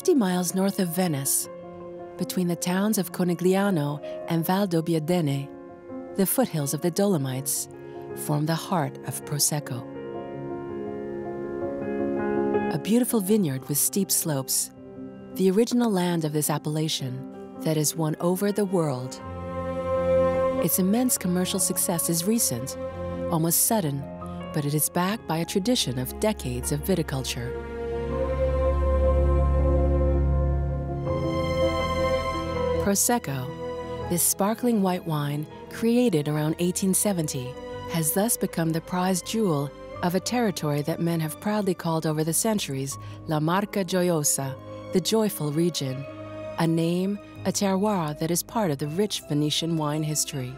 50 miles north of Venice, between the towns of Conegliano and Valdobbidadene, the foothills of the Dolomites form the heart of Prosecco. A beautiful vineyard with steep slopes, the original land of this appellation that has won over the world. Its immense commercial success is recent, almost sudden, but it is backed by a tradition of decades of viticulture. Prosecco, this sparkling white wine created around 1870, has thus become the prized jewel of a territory that men have proudly called over the centuries La Marca Gioiosa, the joyful region, a name, a terroir that is part of the rich Venetian wine history.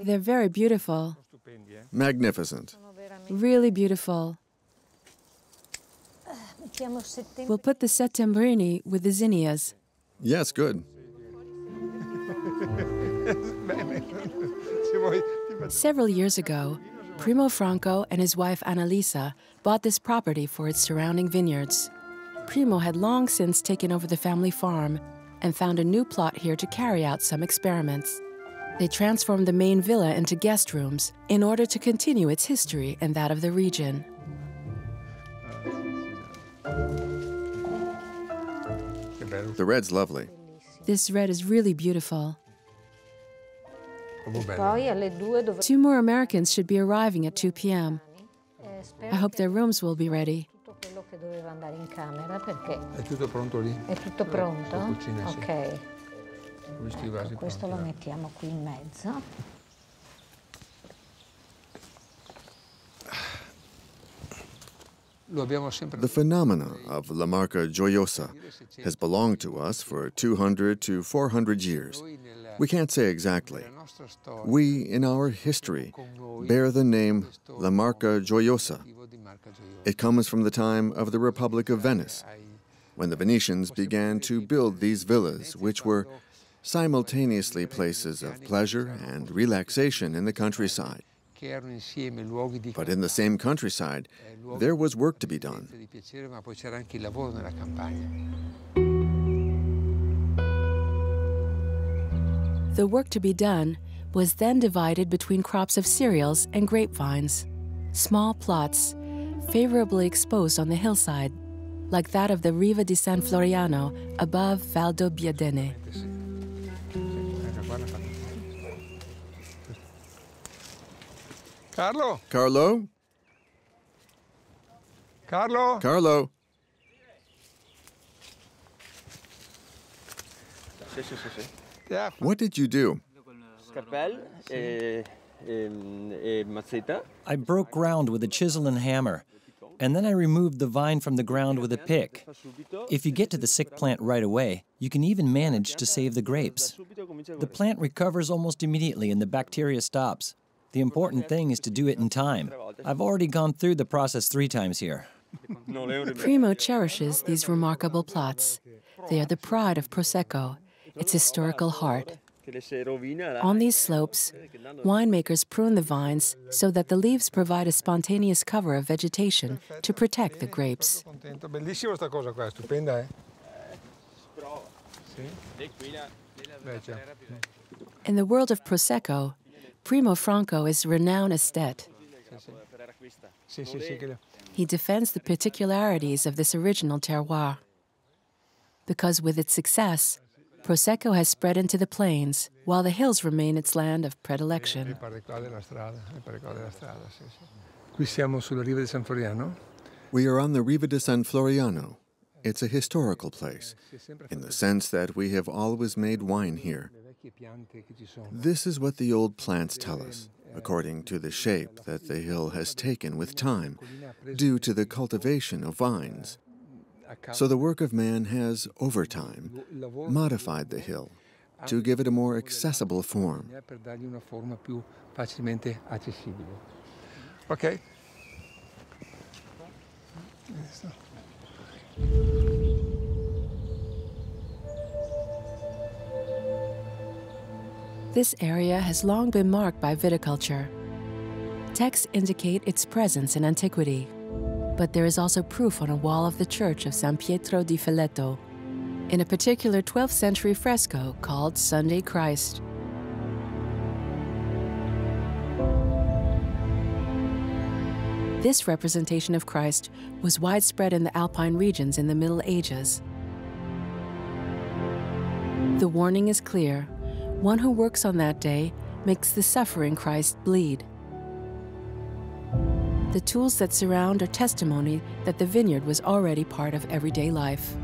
They're very beautiful. Magnificent. Really beautiful. We'll put the settembrini with the zinnias. Yes, good. Several years ago, Primo Franco and his wife Annalisa bought this property for its surrounding vineyards. Primo had long since taken over the family farm and found a new plot here to carry out some experiments. They transformed the main villa into guest rooms in order to continue its history and that of the region. The red's lovely. This red is really beautiful. 2 more Americans should be arriving at 2 p.m. I hope their rooms will be ready. È tutto pronto lì? È tutto pronto? La cucina, sì. Ok. Questi vasi Questo lo pronti. mettiamo qui in mezzo. Lo abbiamo sempre The phenomena of La Marca Gioiosa has belonged to us for 200 to 400 years. We can't say exactly. We, in our history, bear the name La Marca Gioiosa. It comes from the time of the Republic of Venice, when the Venetians began to build these villas, which were simultaneously places of pleasure and relaxation in the countryside. But in the same countryside, there was work to be done. The work to be done was then divided between crops of cereals and grapevines, small plots favorably exposed on the hillside, like that of the Riva di San Floriano above Valdobbidadene. Carlo? Carlo? Carlo? Carlo? Yeah. What did you do? I broke ground with a chisel and hammer, and then I removed the vine from the ground with a pick. If you get to the sick plant right away, you can even manage to save the grapes. The plant recovers almost immediately and the bacteria stops. The important thing is to do it in time. I've already gone through the process 3 times here. Primo cherishes these remarkable plots. They are the pride of Prosecco, its historical heart. On these slopes, winemakers prune the vines so that the leaves provide a spontaneous cover of vegetation to protect the grapes. Bellissima sta cosa qua, stupenda, eh? Sì? Beh, già. In the world of Prosecco, Primo Franco is a renowned aesthete. Sì, sì, sì, che... He defends the particularities of this original terroir. Because with its success, Prosecco has spread into the plains, while the hills remain its land of predilection. Qui siamo sulla riva di San Floriano. We are on the Riva di San Floriano. It's a historical place, in the sense that we have always made wine here. This is what the old plants tell us, according to the shape that the hill has taken with time, due to the cultivation of vines. So the work of man has, over time, modified the hill to give it a more accessible form. Okay. This area has long been marked by viticulture. Texts indicate its presence in antiquity, but there is also proof on a wall of the church of San Pietro di Felletto, in a particular 12th century fresco called Sunday Christ. This representation of Christ was widespread in the Alpine regions in the Middle Ages. The warning is clear. One who works on that day makes the suffering Christ bleed. The tools that surround are testimony that the vineyard was already part of everyday life.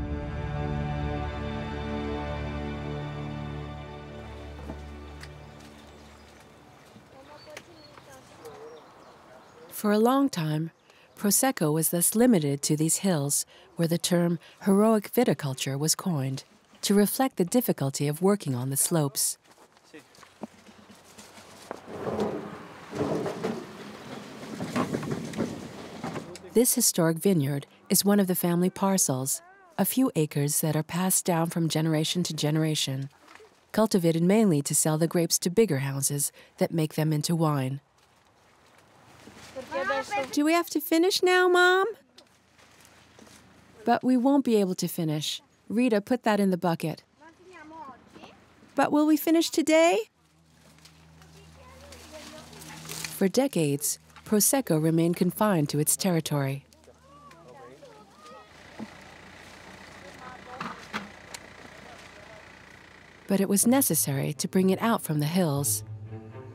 For a long time, Prosecco was thus limited to these hills, where the term heroic viticulture was coined, to reflect the difficulty of working on the slopes. This historic vineyard is one of the family parcels, a few acres that are passed down from generation to generation, cultivated mainly to sell the grapes to bigger houses that make them into wine. Do we have to finish now, Mom? But we won't be able to finish. Rita, put that in the bucket. But will we finish today? For decades, Prosecco remained confined to its territory. But it was necessary to bring it out from the hills,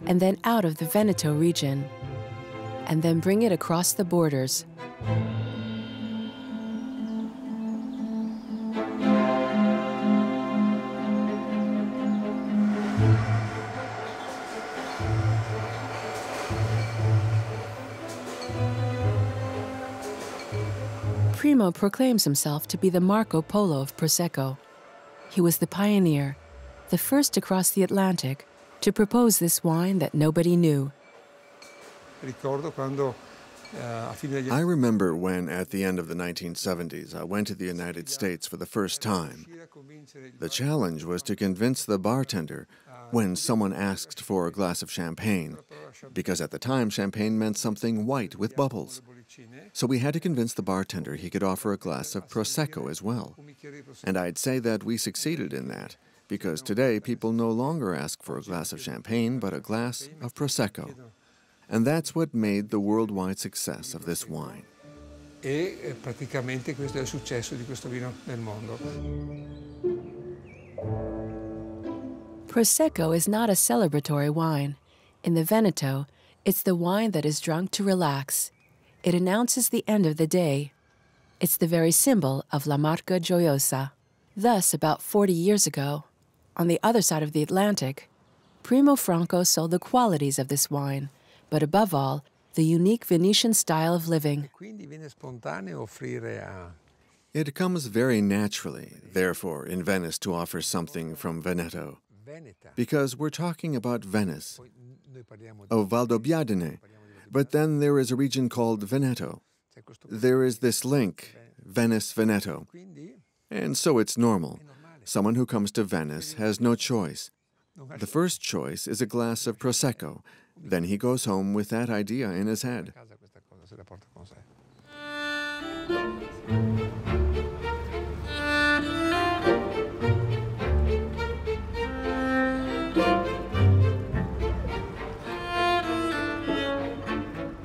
and then out of the Veneto region, and then bring it across the borders. Primo proclaims himself to be the Marco Polo of Prosecco. He was the pioneer, the first to cross the Atlantic, to propose this wine that nobody knew. I remember when, at the end of the 1970s, I went to the United States for the first time. The challenge was to convince the bartender when someone asked for a glass of champagne, because at the time champagne meant something white with bubbles. So we had to convince the bartender he could offer a glass of Prosecco as well. And I'd say that we succeeded in that, because today people no longer ask for a glass of champagne, but a glass of Prosecco. And that's what made the worldwide success of this wine. E praticamente questo è il successo di questo vino nel mondo. Prosecco is not a celebratory wine. In the Veneto, it's the wine that is drunk to relax. It announces the end of the day. It's the very symbol of la marca gioiosa. Thus, about 40 years ago, on the other side of the Atlantic, Primo Franco sold the qualities of this wine, but above all, the unique Venetian style of living. It comes very naturally, therefore, in Venice to offer something from Veneto, because we're talking about Venice, of Valdobbidadene, but then there is a region called Veneto. There is this link, Venice-Veneto, and so it's normal. Someone who comes to Venice has no choice. The first choice is a glass of Prosecco. Then he goes home with that idea in his head.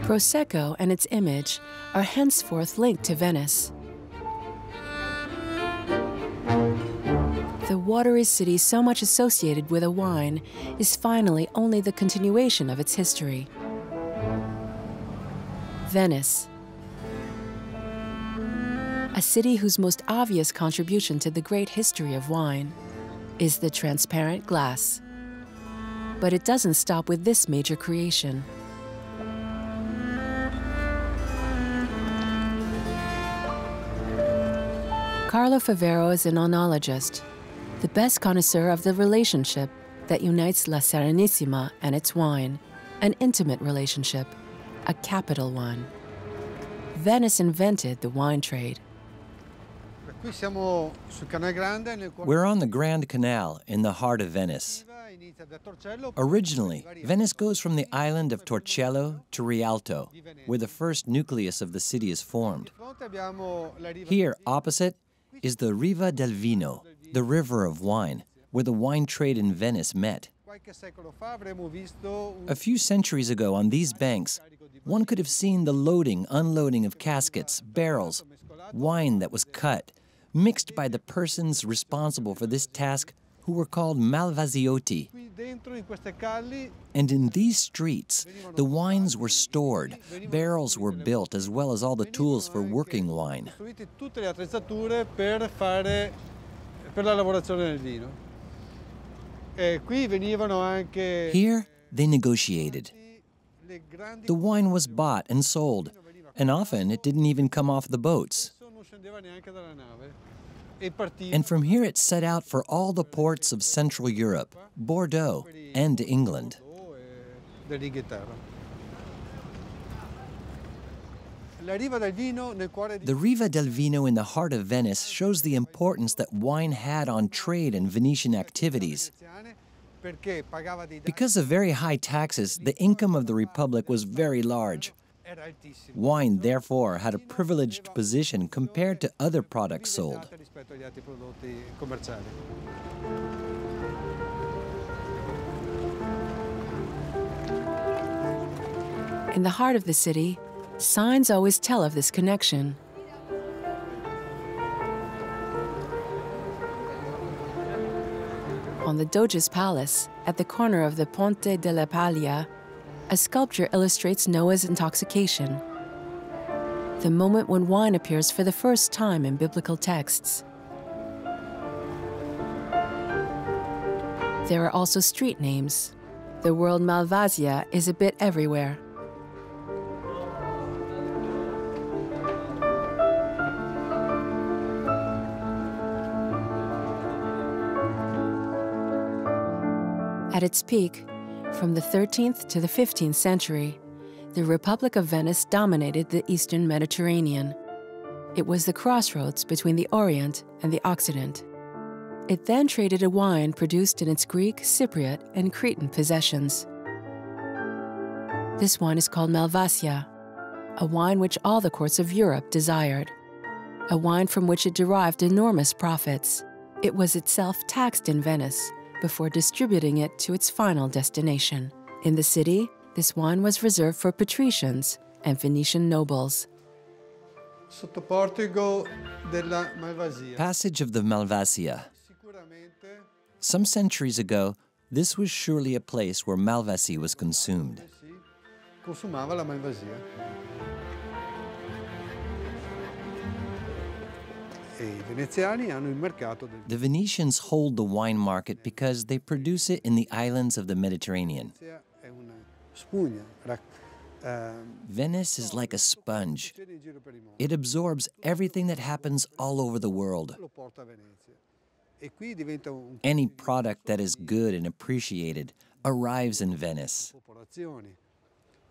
Prosecco and its image are henceforth linked to Venice. The watery city so much associated with a wine is finally only the continuation of its history. Venice, a city whose most obvious contribution to the great history of wine is the transparent glass. But it doesn't stop with this major creation. Carlo Favero is an oenologist, the best connoisseur of the relationship that unites La Serenissima and its wine, an intimate relationship, a capital one. Venice invented the wine trade. We're on the Grand Canal in the heart of Venice. Originally, Venice goes from the island of Torcello to Rialto, where the first nucleus of the city is formed. Here, opposite, is the Riva del Vino, the river of wine, where the wine trade in Venice met. A few centuries ago on these banks, one could have seen the loading, unloading of caskets, barrels, wine that was cut, mixed by the persons responsible for this task who were called malvasiotti. And in these streets, the wines were stored, barrels were built, as well as all the tools for working wine. Here, they negotiated. The wine was bought and sold, and often it didn't even come off the boats. And from here it set out for all the ports of Central Europe, Bordeaux, and England. The Riva del Vino in the heart of Venice shows the importance that wine had on trade and Venetian activities. Because of very high taxes, the income of the Republic was very large. Wine, therefore, had a privileged position compared to other products sold. In the heart of the city, signs always tell of this connection. On the Doge's palace, at the corner of the Ponte della Paglia, a sculpture illustrates Noah's intoxication, the moment when wine appears for the first time in biblical texts. There are also street names. The word Malvasia is a bit everywhere. At its peak, from the 13th to the 15th century, the Republic of Venice dominated the Eastern Mediterranean. It was the crossroads between the Orient and the Occident. It then traded a wine produced in its Greek, Cypriot, and Cretan possessions. This wine is called Malvasia, a wine which all the courts of Europe desired, a wine from which it derived enormous profits. It was itself taxed in Venice before distributing it to its final destination. In the city, this wine was reserved for patricians and Venetian nobles. Passage of the Malvasia. Some centuries ago, this was surely a place where Malvasia was consumed. The Venetians hold the wine market because they produce it in the islands of the Mediterranean. Venice is like a sponge. It absorbs everything that happens all over the world. Any product that is good and appreciated arrives in Venice.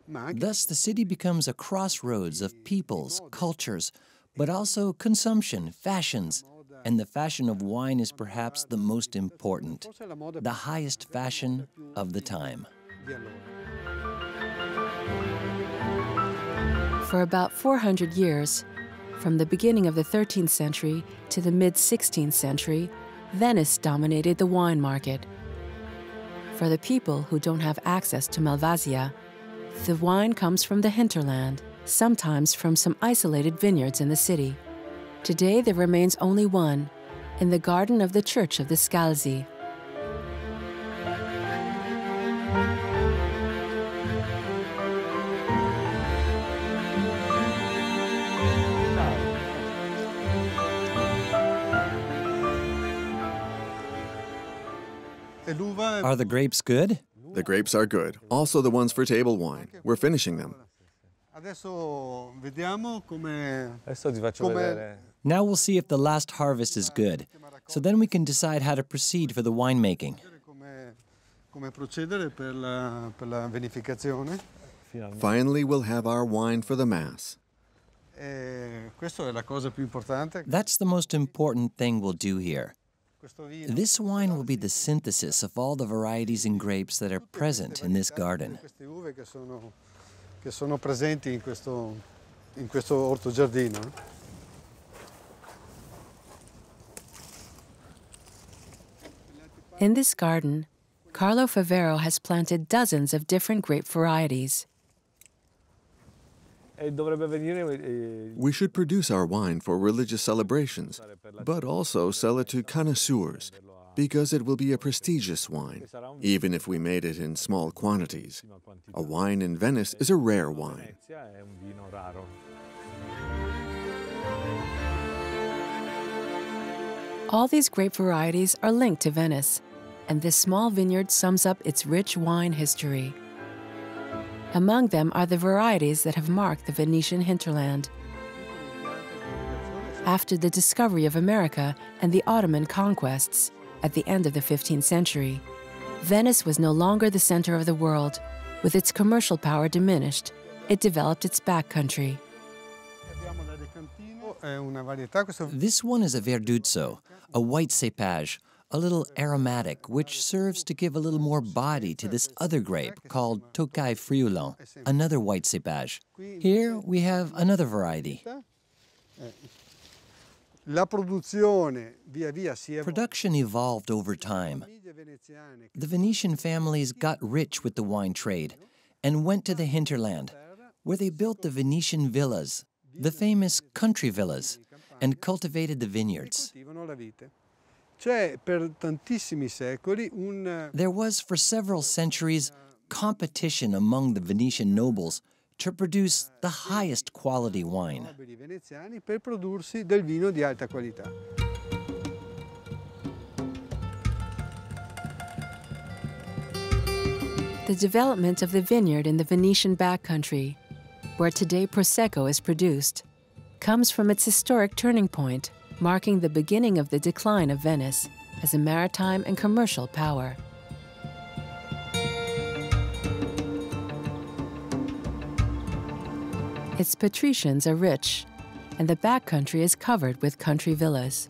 Thus, the city becomes a crossroads of peoples, cultures, but also consumption, fashions, and the fashion of wine is perhaps the most important, the highest fashion of the time. For about 400 years, from the beginning of the 13th century to the mid-16th century, Venice dominated the wine market. For the people who don't have access to Malvasia, the wine comes from the hinterland, sometimes from some isolated vineyards in the city. Today there remains only one, in the garden of the Church of the Scalzi. Are the grapes good? The grapes are good, also the ones for table wine. We're finishing them. Now we'll see if the last harvest is good, so then we can decide how to proceed for the winemaking. Finally, we'll have our wine for the Mass. That's the most important thing we'll do here. This wine will be the synthesis of all the varieties and grapes that are present in this garden. Che sono presenti in questo ortogiardino. In this garden, Carlo Favero has planted dozens of different grape varieties. We should produce our wine for religious celebrations, but also sell it to connoisseurs, because it will be a prestigious wine, even if we made it in small quantities. A wine in Venice is a rare wine. All these grape varieties are linked to Venice, and this small vineyard sums up its rich wine history. Among them are the varieties that have marked the Venetian hinterland. After the discovery of America and the Ottoman conquests at the end of the 15th century, Venice was no longer the center of the world. With its commercial power diminished, it developed its backcountry. This one is a verduzzo, a white cépage, a little aromatic, which serves to give a little more body to this other grape called Tocai Friulon, another white cépage. Here we have another variety. Production evolved over time. The Venetian families got rich with the wine trade and went to the hinterland, where they built the Venetian villas, the famous country villas, and cultivated the vineyards. There was, for several centuries, competition among the Venetian nobles to produce the highest quality wine. The development of the vineyard in the Venetian backcountry, where today Prosecco is produced, comes from its historic turning point, marking the beginning of the decline of Venice as a maritime and commercial power. Its patricians are rich, and the backcountry is covered with country villas.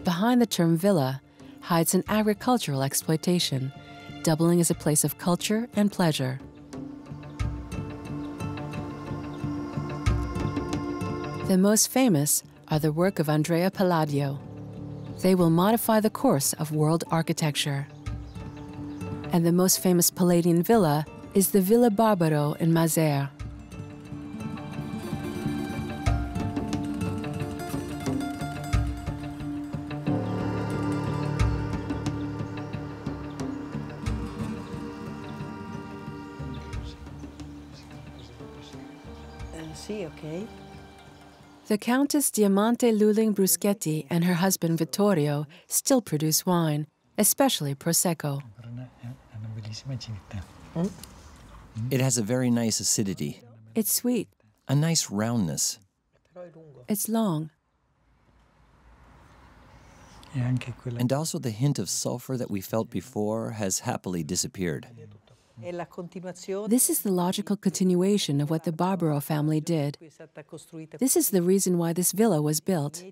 Behind the term villa hides an agricultural exploitation, doubling as a place of culture and pleasure. The most famous are the work of Andrea Palladio. They will modify the course of world architecture. And the most famous Palladian villa is the Villa Barbaro in Mazères. Okay. The Countess Diamante Luling Bruschetti and her husband Vittorio still produce wine, especially Prosecco. It has a very nice acidity, It's sweet. a nice roundness. It's long. And also the hint of sulfur that we felt before has happily disappeared. This is the logical continuation of what the Barbaro family did. This is the reason why this villa was built.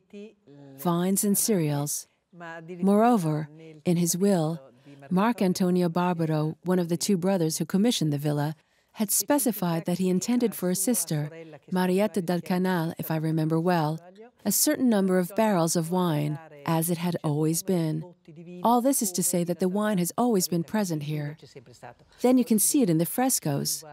Vines and cereals. Moreover, in his will, Marc Antonio Barbaro, one of the two brothers who commissioned the villa, had specified that he intended for his sister, Marietta dal Canal, if I remember well, a certain number of barrels of wine, as it had always been. All this is to say that the wine has always been present here. Then you can see it in the frescoes.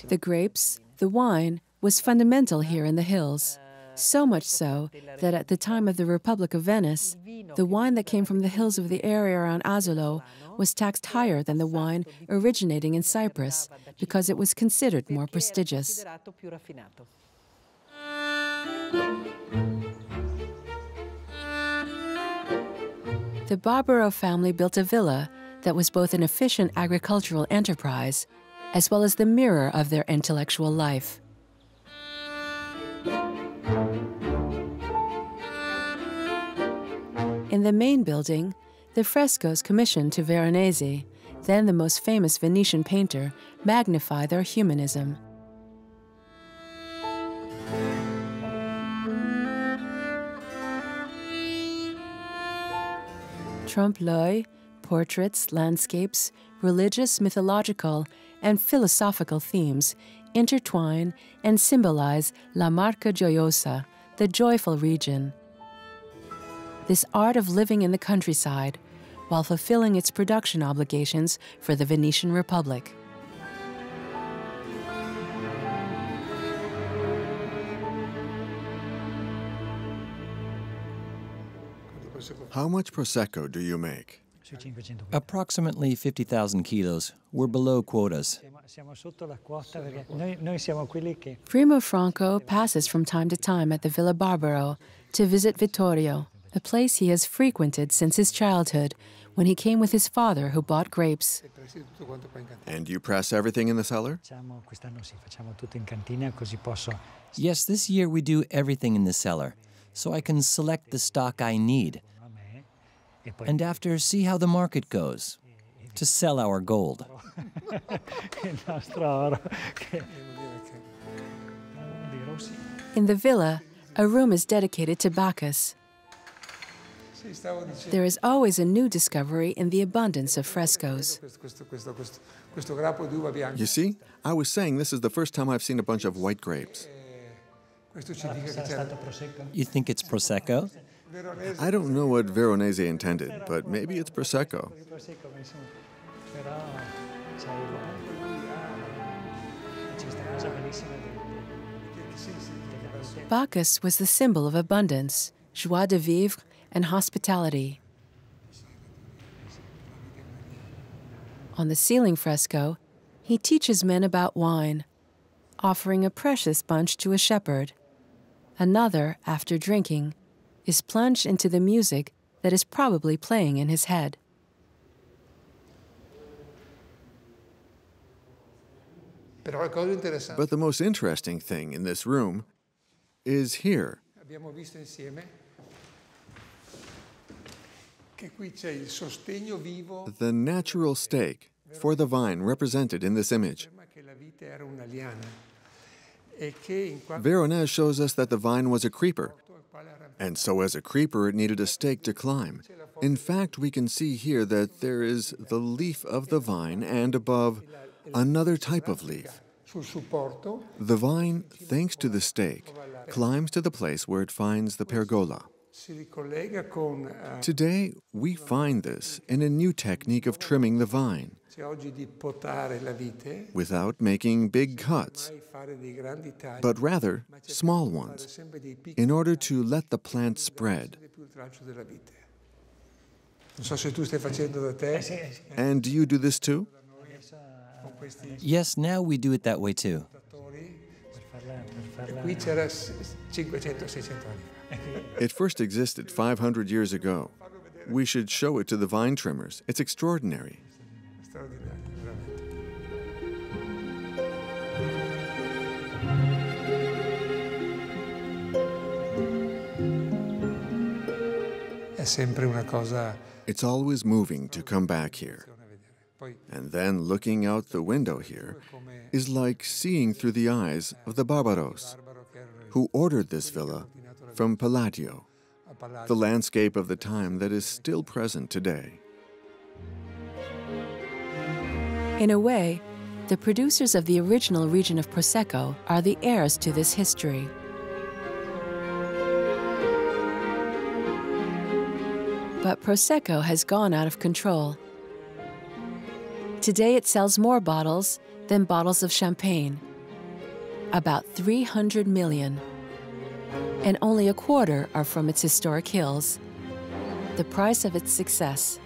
The grapes, the wine, was fundamental here in the hills. So much so that at the time of the Republic of Venice, the wine that came from the hills of the area around Asolo was taxed higher than the wine originating in Cyprus because it was considered more prestigious. The Barbaro family built a villa that was both an efficient agricultural enterprise as well as the mirror of their intellectual life. In the main building, the frescoes commissioned to Veronese then the most famous Venetian painter, magnify their humanism. Trompe-l'œil, portraits, landscapes, religious, mythological, and philosophical themes intertwine and symbolize La Marca Gioiosa, the joyful region. This art of living in the countryside while fulfilling its production obligations for the Venetian Republic. How much Prosecco do you make? Approximately 50,000 kilos. We're below quotas. Primo Franco passes from time to time at the Villa Barbaro to visit Vittorio, a place he has frequented since his childhood, when he came with his father who bought grapes. And you press everything in the cellar? Yes, this year we do everything in the cellar, so I can select the stock I need. And after, see how the market goes, to sell our gold. In the villa, a room is dedicated to Bacchus. There is always a new discovery in the abundance of frescoes. You see, I was saying this is the first time I've seen a bunch of white grapes. You think it's Prosecco? I don't know what Veronese intended, but maybe it's Prosecco. Bacchus was the symbol of abundance, joie de vivre, and hospitality. On the ceiling fresco, he teaches men about wine, offering a precious bunch to a shepherd. Another, after drinking, is plunged into the music that is probably playing in his head. But the most interesting thing in this room is here. The natural stake for the vine represented in this image. Veronese shows us that the vine was a creeper, and so as a creeper it needed a stake to climb. In fact, we can see here that there is the leaf of the vine and above another type of leaf. The vine, thanks to the stake, climbs to the place where it finds the pergola. Today, we find this in a new technique of trimming the vine, without making big cuts, but rather small ones, in order to let the plant spread. And do you do this too? Yes, now we do it that way too. It first existed 500 years ago. We should show it to the vine trimmers. It's extraordinary. It's always moving to come back here. And then looking out the window here is like seeing through the eyes of the Barbaros, who ordered this villa from Palladio, the landscape of the time that is still present today. In a way, the producers of the original region of Prosecco are the heirs to this history. But Prosecco has gone out of control. Today it sells more bottles than bottles of champagne, about 300 million. And only a quarter are from its historic hills, the price of its success.